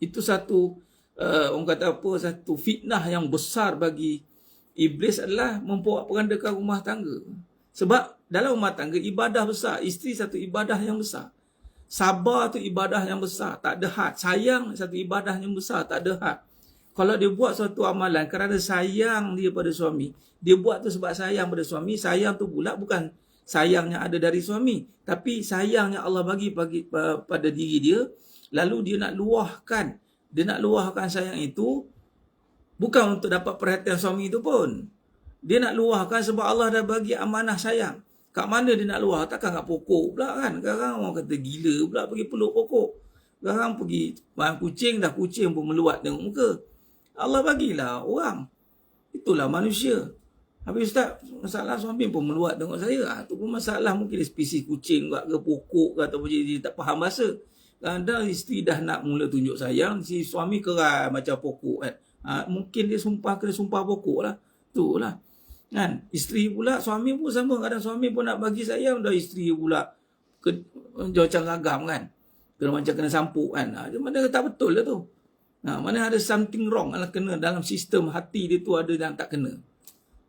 itu satu orang kata apa, satu fitnah yang besar bagi iblis adalah memperandakan rumah tangga. Sebab dalam rumah tangga ibadah besar, isteri satu ibadah yang besar. Sabar tu ibadah yang besar, tak ada had. Sayang satu ibadah yang besar, tak ada had. Kalau dia buat suatu amalan kerana sayang dia pada suami, dia buat tu sebab sayang pada suami, sayang tu pula bukan sayang yang ada dari suami, tapi sayang yang Allah bagi pada diri dia, lalu dia nak luahkan sayang itu bukan untuk dapat perhatian suami itu pun. Dia nak luahkan sebab Allah dah bagi amanah sayang. Kat mana dia nak luah? Takkan kat pokok pula kan. Sekarang orang kata gila pula pergi peluk pokok. Sekarang pergi makan kucing, dah kucing pun meluat tengok muka. Allah bagilah orang. Itulah manusia. Habis Ustaz, masalah suami pun meluat tengok saya. Itu pun masalah mungkin dia spesies kucing ke pokok ke ataupun dia tak faham bahasa. Kadang isteri dah nak mula tunjuk sayang, si suami kerai macam pokok kan. Mungkin dia kena sumpah pokok lah. Itulah. Kan? Isteri pula, suami pun sama. Kadang suami pun nak bagi sayang, dah isteri pula macam ragam kan. Kena sampuk kan. Mana tak betul lah tu. Mana ada something wrong lah kena dalam sistem hati dia tu ada yang tak kena.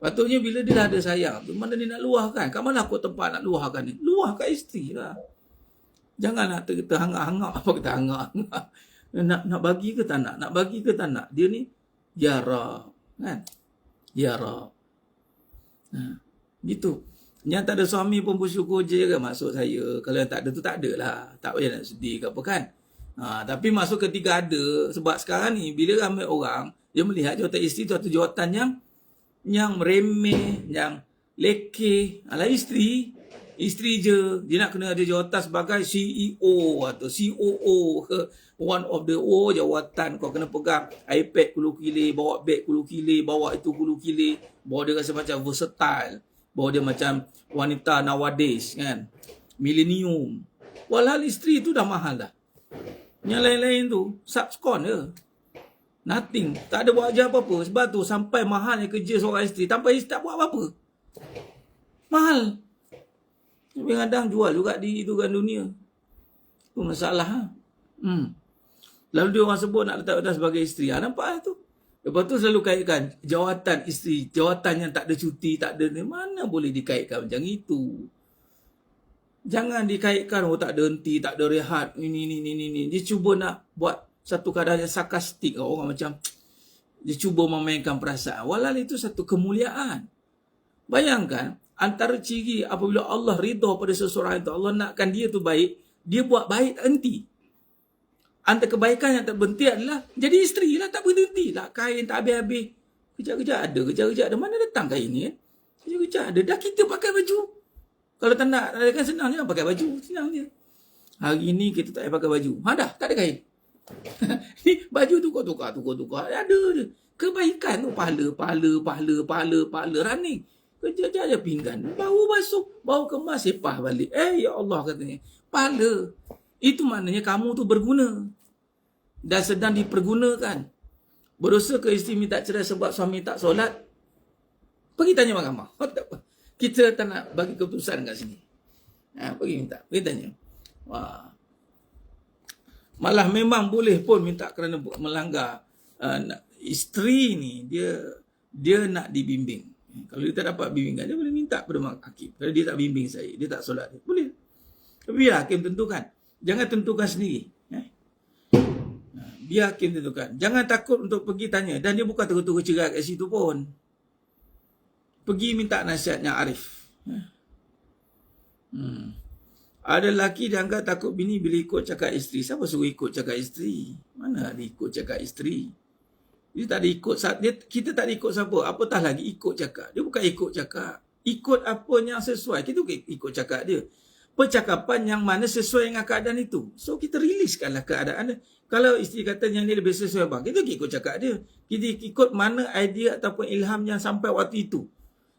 Patutnya bila dia dah ada sayang tu, mana dia nak luahkan? Kat mana aku tempat nak luahkan ni? Luah kat isteri lah. Jangan nak terhangak-hangak. Apa kata hangak-hangak? Nak bagi ke tak nak? Nak bagi ke tak nak? Dia ni yara. Kan? Yara. Gitu. Yang tak ada suami pun bersyukur je kan maksud saya. Kalau yang tak ada tu tak ada lah. Tak payah nak sedih ke apa kan. Tapi maksud ketika ada. Sebab sekarang ni bila ramai orang dia melihat jawatan isteri tu satu jawatan yang remeh, yang lekeh. Alah isteri je. Dia nak kena ada jawatan sebagai CEO atau COO ke. One of the jawatan. Kau kena pegang iPad kulu kili, bawa beg kulu kili, bawa itu kulu kili. Bawa dia rasa macam versatile. Bawa dia macam wanita nowadays kan. Millennium. Walhal isteri tu dah mahal dah. Yang lain-lain tu subcon je. Nothing. Tak ada buat ajar apa-apa. Sebab tu sampai mahalnya kerja seorang isteri. Tanpa isteri tak buat apa-apa. Mahal. Tapi kadang jual juga diri tu kan dunia. Itu masalah. Lalu dia orang sebut nak letak sebagai isteri. Nampak lah tu. Lepas tu selalu kaitkan jawatan isteri. Jawatan yang tak ada cuti, tak ada ni. Mana boleh dikaitkan macam itu. Jangan dikaitkan tak ada henti, tak ada rehat. Ini. Dia cuba nak buat satu keadaan yang sarkastik. Orang macam dia cuba memainkan perasaan. Walhal itu satu kemuliaan. Bayangkan antara ciri apabila Allah ridha pada seseorang itu, Allah nakkan dia tu baik, dia buat baik tak henti. Antara kebaikan yang tak berhenti adalah jadi isteri lah, tak berhenti lah. Kain tak habis-habis. Kejap-kejap ada. Mana datang kain ni? Kejap-kejap ada. Dah kita pakai baju. Kalau tak nak, kan senang je pakai baju. Senang je. Hari ni kita tak payah pakai baju. Dah, tak ada kain. Baju tu kau tukar. Ada je. Kebaikan tu pahala running. Kejap-kejap je pinggan. Bau basuh, bau kemas, sepah balik. Ya Allah katanya. Pahala. Itu maknanya kamu tu berguna. Dan sedang dipergunakan. Berdosa ke isteri minta cerai sebab suami tak solat? Pergi tanya mahkamah. Kita tak nak bagi keputusan kat sini. Pergi tanya. Malah memang boleh pun minta kerana melanggar. Isteri ni dia nak dibimbing. Kalau dia tak dapat bimbingan, dia boleh minta pada hakim. Kalau dia tak bimbing saya, dia tak solat, boleh. Tapi biar hakim tentukan. Jangan tentukan sendiri. Biar hakim tentukan. Jangan takut untuk pergi tanya. Dan dia bukan terus-terus cerai kat situ pun. Pergi minta nasihatnya Arif. Ada lelaki dianggap takut bini bila ikut cakap isteri. Siapa suruh ikut cakap isteri? Mana ada ikut cakap isteri? Dia tak ada ikut, kita tak ada ikut siapa. Apatah lagi ikut cakap. Dia bukan ikut cakap. Ikut apa yang sesuai. Kita bukan ikut cakap dia. Percakapan yang mana sesuai dengan keadaan itu. So kita riliskanlah keadaan dia. Kalau isteri kata yang ni lebih sesuai bang, kita ikut cakap dia. Kita ikut mana idea ataupun ilham yang sampai waktu itu.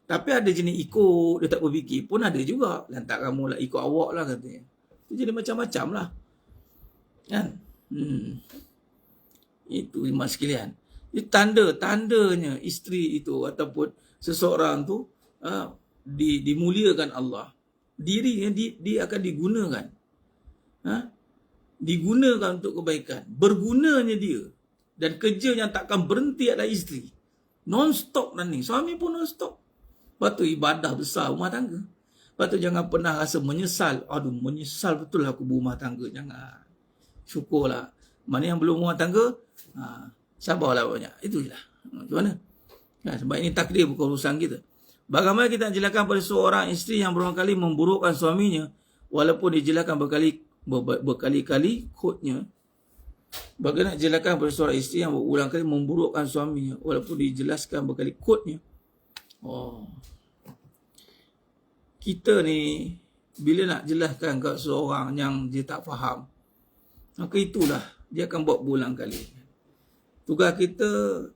Tapi ada jenis ikut, dia tak berfikir pun ada juga. Lantak kamu lah, ikut awak lah katanya. Itu jadi macam-macam lah. Kan? Itu lima sekalian. Itu tandanya isteri itu ataupun seseorang tu dimuliakan Allah. Dirinya dia akan digunakan. Digunakan untuk kebaikan. Bergunanya dia. Dan kerja yang takkan berhenti adalah isteri. Non-stop running. Suami pun non-stop. Lepas tu ibadah besar rumah tangga. Lepas tu jangan pernah rasa menyesal. Aduh, menyesal betul aku berumah tangga. Jangan. Syukurlah. Mana yang belum rumah tangga, sabarlah banyak. Itu je lah. Macam mana? Sebab ini takdir bukan urusan kita. Bagaimana kita nak jelaskan pada seorang isteri yang berulang kali memburukkan suaminya, walaupun dijelaskan berkali-kali quote-nya. Bagaimana nak jelaskan pada seorang isteri yang berulang kali memburukkan suaminya, walaupun dijelaskan berkali quote-nya. Kita ni bila nak jelaskan kat seorang yang dia tak faham, maka itulah dia akan buat berulang kali. Tugas kita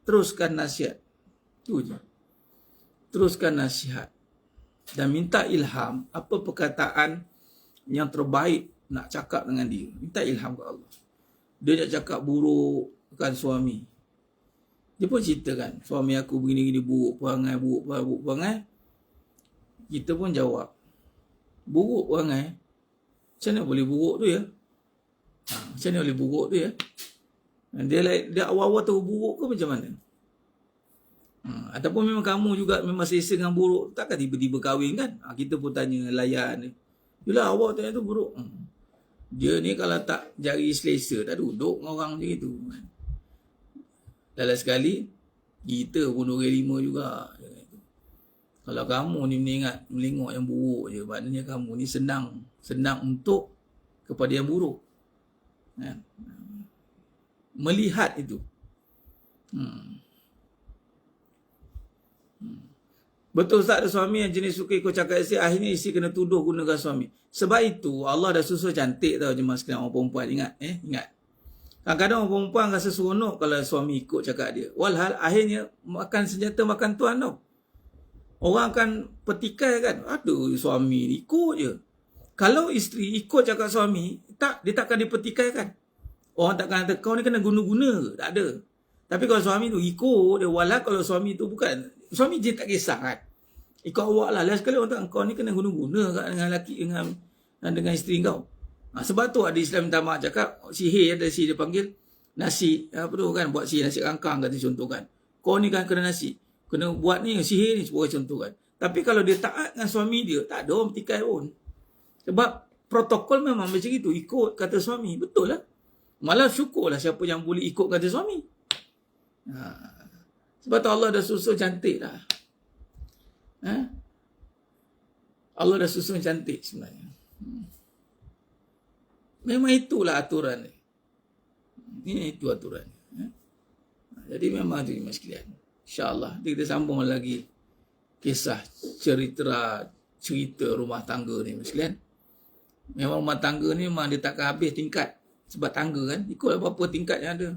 teruskan nasihat. Itu je. Teruskan nasihat dan minta ilham apa perkataan yang terbaik nak cakap dengan dia. Minta ilham ke Allah. Dia nak cakap burukkan suami. Dia pun ceritakan, suami aku begini-gini buruk perangai. Kita pun jawab, buruk perangai? Macam mana boleh buruk tu ya? Macam mana boleh buruk tu ya? Dia awal-awal tahu buruk ke macam mana? Ataupun memang kamu juga memang selesa dengan buruk, takkan tiba-tiba kahwin kan? Kita pun tanya, layan dia. Yelah awak tanya tu buruk. Dia ni kalau tak jari selesa, tak duduk dengan orang macam itu. Dalam sekali, kita pun 2-5 juga. Kalau kamu ni melengok yang buruk je, maknanya kamu ni senang untuk kepada yang buruk. Melihat itu. Betul Ustaz, ada suami yang jenis suka ikut cakap isteri, akhirnya isteri kena tuduh gunakan suami. Sebab itu Allah dah susun cantik tau jemaah sekalian orang perempuan. Ingat. Kadang-kadang orang perempuan rasa seronok kalau suami ikut cakap dia. Walhal akhirnya makan senjata makan tuan tau. Orang akan petikai kan. Aduh suami ni ikut je. Kalau isteri ikut cakap suami, dia takkan dipetikai kan. Orang takkan kata kau ni kena guna-guna. Tak ada. Tapi kalau suami tu ikut dia, walhal kalau suami tu bukan. Suami je tak kisah kan. Ikut awak lah. Last sekali orang tak, kau ni kena guna-guna kan dengan lelaki, dengan isteri kau. Sebab tu ada Islam minta maaf cakap, sihir ada sihir dia panggil nasi, apa tu kan, buat sihir nasi kangkang kata contohkan. Kau ni kan kena nasi, kena buat ni sihir ni sebagai contohkan. Tapi kalau dia taat dengan suami dia, tak ada orang petikai pun. Sebab protokol memang macam itu, ikut kata suami, betul lah. Malah syukurlah siapa yang boleh ikut kata suami. Sebab tu Allah dah susun cantik dah. Allah dah susun cantik sebenarnya. Memang itulah aturan ni. Ini itu aturan. Jadi memang tu mas sekalian. InsyaAllah kita sambung lagi kisah cerita rumah tangga ni mas sekalian. Memang rumah tangga ni memang dia takkan habis tingkat. Sebab tangga kan, ikut berapa tingkat yang ada.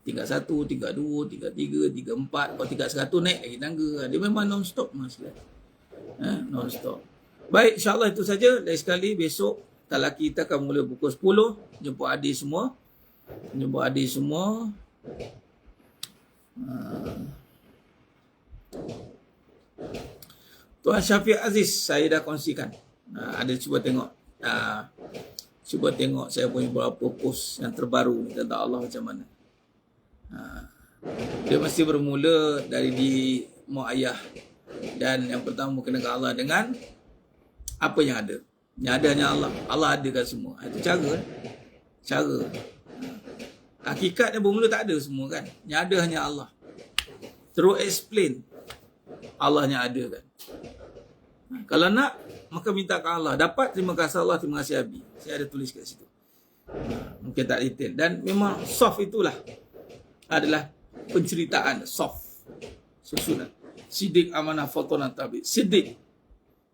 Tingkat 1, tingkat 2, tingkat 3, tingkat 4. Kalau tingkat 100 naik lagi tangga. Dia memang non-stop mas sekalian. Non-stop. Baik, insyaAllah itu saja. Lain sekali besok tak laki kita akan mula pukul 10. Jemput adik semua. Tuan Syafiq Aziz, saya dah kongsikan. Ada cuba tengok. Cuba tengok saya punya beberapa post yang terbaru ni tentang Allah macam mana. Dia mesti bermula dari di mak ayah. Dan yang pertama kenal Allah dengan apa yang ada. Yang ada hanya Allah. Allah adakan semua. Itu cara. Hakikatnya bermula tak ada semua kan. Yang ada hanya Allah. Terus explain. Allah yang ada kan. Kalau nak maka minta ke Allah. Dapat, terima kasih Allah, terima kasih Abi. Saya ada tulis kat situ. Mungkin tak detail. Dan memang soft itulah adalah penceritaan soft. Susunan. Sidik amanah fotonat tabi. Sidik.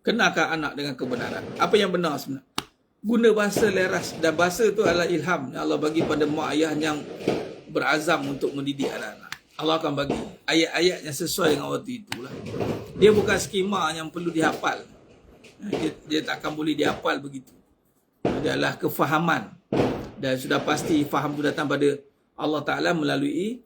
Kenakan anak dengan kebenaran. Apa yang benar sebenarnya? Guna bahasa leras. Dan bahasa itu adalah ilham yang Allah bagi pada mak ayah yang berazam untuk mendidik anak-anak. Allah akan bagi ayat-ayat yang sesuai dengan waktu itulah. Dia bukan skema yang perlu dihafal. Dia tak akan boleh dihafal begitu. Dia adalah kefahaman. Dan sudah pasti faham itu datang pada Allah Ta'ala melalui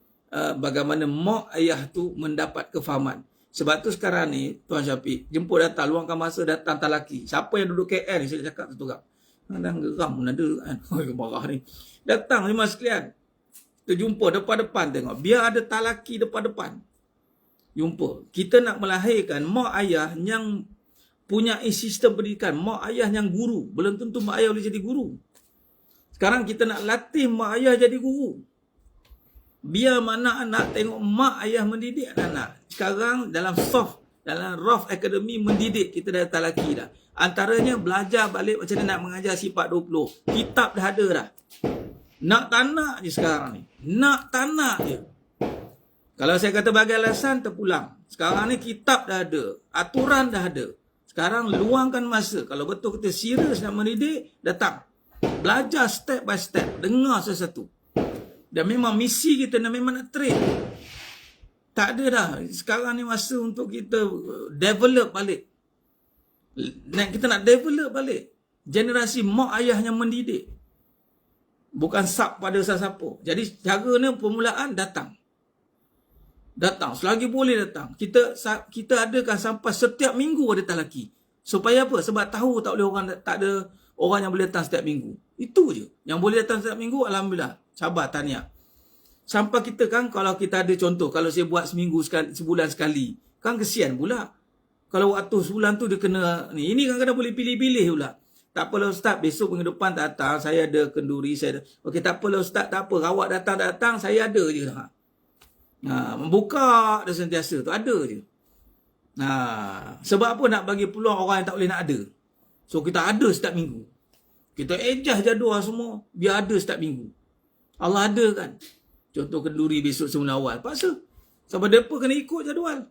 bagaimana mak ayah tu mendapat kefahaman. Sebab tu sekarang ni, Tuan Syafiq, jemput datang, luangkan masa datang talaki. Siapa yang duduk KL ni, saya cakap terus. Kadang geram pun ada kan. Marah ni. Datang ni mas sekalian. Kita jumpa depan-depan tengok. Biar ada talaki depan-depan. Jumpa. Kita nak melahirkan mak ayah yang punya sistem pendidikan. Mak ayah yang guru. Belum tentu mak ayah boleh jadi guru. Sekarang kita nak latih mak ayah jadi guru. Biar mana anak tengok mak ayah mendidik anak-anak. Sekarang dalam soft, dalam rough academy mendidik, kita dah talaki dah. Antaranya belajar balik macam mana nak mengajar sifat 20. Kitab dah ada dah. Nak tak nak je sekarang ni. Nak tak nak je. Kalau saya kata bagi alasan, terpulang. Sekarang ni kitab dah ada. Aturan dah ada. Sekarang luangkan masa. Kalau betul kita serius nak mendidik, datang. Belajar step by step. Dengar satu-satu. Dan memang misi kita memang nak train. Tak ada dah. Sekarang ni masa untuk kita develop balik. Kita nak develop balik. Generasi mak ayah yang mendidik. Bukan sub pada siapa. Jadi cara ni permulaan datang. Datang. Selagi boleh datang. Kita adakan sampai setiap minggu ada talaki. Supaya apa? Sebab tahu tak boleh orang, tak ada orang yang boleh datang setiap minggu. Itu je. Yang boleh datang setiap minggu, alhamdulillah. Sabar, tahniah. Sampai kita kan, kalau kita ada contoh, kalau saya buat seminggu sekali, sebulan sekali, kan kesian pula. Kalau waktu sebulan tu dia kena ni. Ini kadang-kadang boleh pilih-pilih pula. Tak apalah Ustaz, besok minggu depan tak datang, saya ada kenduri, saya ada. Okey, tak apalah Ustaz, tak apa. Awak datang, saya ada je. Membuka dah sentiasa tu, ada je. Sebab apa nak bagi peluang orang yang tak boleh nak ada. So, kita ada setiap minggu. Kita adjust jadual semua, biar ada setiap minggu. Allah ada kan. Contoh kenduri besok semula awal. Paksa. Sebab mereka kena ikut jadual.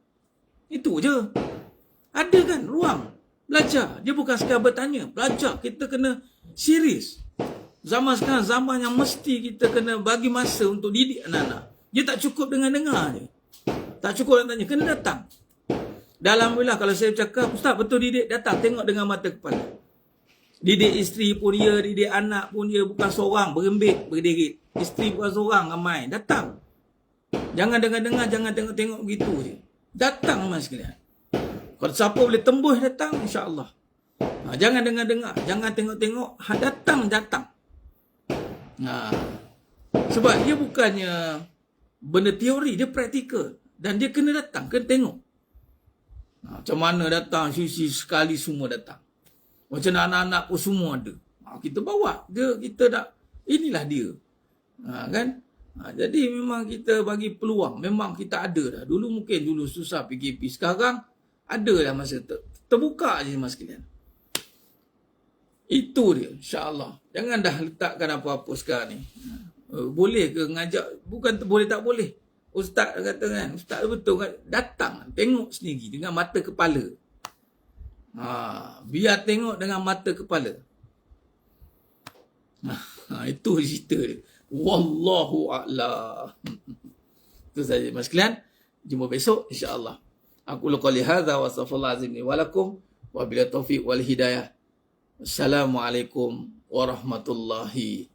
Itu je. Ada kan ruang. Belajar. Dia bukan sekadar bertanya. Belajar. Kita kena serius. Zaman sekarang, zaman yang mesti kita kena bagi masa untuk didik anak-anak. Dia tak cukup dengan dengar je. Tak cukup nak tanya. Kena datang. Dan alhamdulillah kalau saya cakap, Ustaz betul didik, datang. Tengok dengan mata kepala. Didik isteri pun dia, didik anak pun dia. Bukan seorang berembik, berdiri. Isteri bukan seorang ramai. Datang. Jangan dengar-dengar, jangan tengok-tengok begitu je. Datang mas sekalian. Kalau siapa boleh tembus datang, insya-Allah. Jangan dengar-dengar, jangan tengok-tengok, datang. Sebab dia bukannya benda teori, dia praktikal. Dan dia kena datang, kena tengok. Macam mana datang, sisi sekali semua datang. Macam anak-anak pun semua ada. Kita bawa, kita dah, inilah dia. Kan? Jadi memang kita bagi peluang. Memang kita ada dah. Dulu susah PKP. Sekarang ada dah masa terbuka je mas sekalian. Itu dia, insya-Allah. Jangan dah letakkan apa-apa sekarang ni. Boleh ke ngajak? Bukan boleh tak boleh. Ustaz kata kan, Ustaz betul kan? Datang, tengok sendiri dengan mata kepala. Biar tengok dengan mata kepala. Itu cerita dia. Wallahu a'lam. Itu saja mas sekalian. Jumpa besok insya-Allah. Aku qouli hadza wa astaghfirullah azim li wa lakum wa billahi taufiq wal hidayah. Assalamualaikum warahmatullahi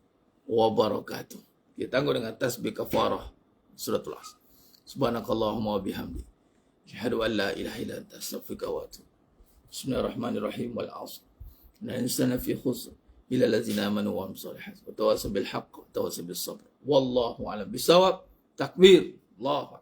wabarakatuh. Kita tangguh dengan tasbih kafarah suratul Asr. Subhanakallahumma wa bihamdik, asyhadu an la ilaha illa anta, astaghfiruka wa atubu. Bismillahirrahmanirrahim. Wal 'asr. Inna insana fi khusr illa allazina amanu wa amilus solihat wa tawassaw bil haqq wa tawassaw bis sabr. Wallahu a'lam bissawab. Takbir. Allah